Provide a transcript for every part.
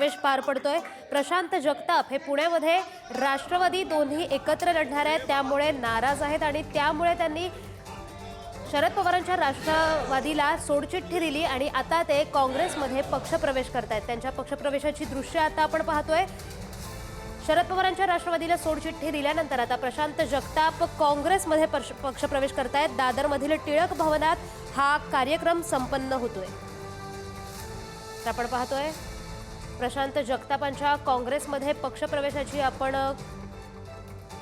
पक्षप्रवेश पार पडतोय। प्रशांत जगताप हे पुण्यामध्ये राष्ट्रवादी दोन्ही एकत्र लढणार आहेत, त्यामुळे नाराज आहेत आणि त्यामुळे त्यांनी शरद पवारांच्या राष्ट्रवादीला सोडचिठ्ठी दिली आणि आता ते काँग्रेसमध्ये पक्षप्रवेश करतायत। त्यांच्या पक्षप्रवेशाची दृश्य आता आपण पाहतोय। शरद पवारांच्या राष्ट्रवादीला सोडचिठ्ठी दिल्यानंतर आता प्रशांत जगताप काँग्रेसमध्ये पक्षप्रवेश करतायत। दादरमधील टिळक भवनात हा कार्यक्रम संपन्न होतोय। तर आपण पाहतोय प्रशांत जगतापांच्या काँग्रेसमध्ये पक्षप्रवेशाची आपण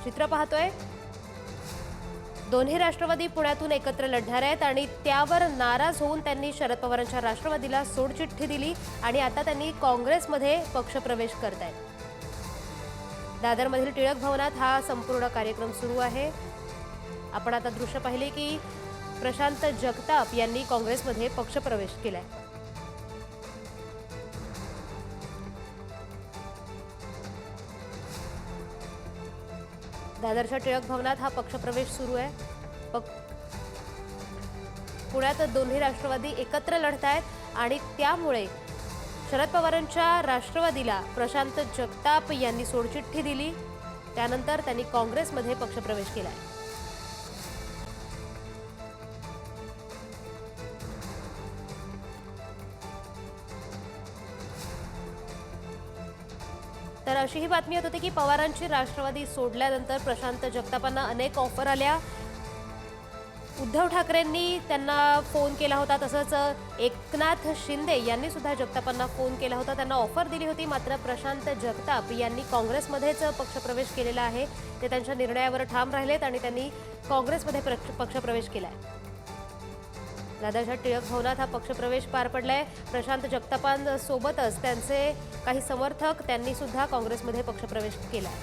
चित्र पाहतोय। दोन्ही राष्ट्रवादी पुण्यातून एकत्र लढणार आहेत आणि त्यावर नाराज होऊन त्यांनी शरद पवारांच्या राष्ट्रवादीला सोडचिठ्ठी दिली आणि आता त्यांनी काँग्रेसमध्ये पक्षप्रवेश करतायत। दादरमधील टिळक भवनात हा संपूर्ण कार्यक्रम सुरू आहे। आपण आता दृश्य पाहिले की प्रशांत जगताप यांनी काँग्रेसमध्ये पक्षप्रवेश केलाय। दादरच्या टिळक भवनात हा पक्षप्रवेश सुरू आहे। पुण्यात दोन्ही राष्ट्रवादी एकत्र लढतायत आणि त्यामुळे शरद पवारांच्या राष्ट्रवादीला प्रशांत जगताप यांनी सोडचिठ्ठी दिली, त्यानंतर त्यांनी काँग्रेसमध्ये पक्षप्रवेश केलाय। तर अशी ही बातमी येत होती की पवारांची राष्ट्रवादी सोडल्यानंतर प्रशांत जगतापांना अनेक ऑफर आल्या। उद्धव ठाकरेंनी त्यांना फोन केला होता, तसंच एकनाथ शिंदे यांनी सुद्धा जगतापांना फोन केला होता, त्यांना ऑफर दिली होती। मात्र प्रशांत जगताप यांनी काँग्रेसमध्येच पक्षप्रवेश केलेला आहे। ते त्यांच्या निर्णयावर ठाम राहिलेत आणि त्यांनी काँग्रेसमध्ये पक्षप्रवेश केलाय। दादरच्या टिळक भवनात हा पक्षप्रवेश पार पडलाय। प्रशांत जगतापांसोबतच त्यांचे काही समर्थक त्यांनी सुद्धा काँग्रेसमध्ये पक्षप्रवेश केलाय।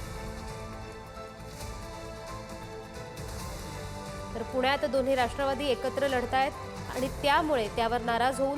तर पुण्यात दोन्ही राष्ट्रवादी एकत्र लढतायत आणि त्यामुळे त्यावर नाराज होऊन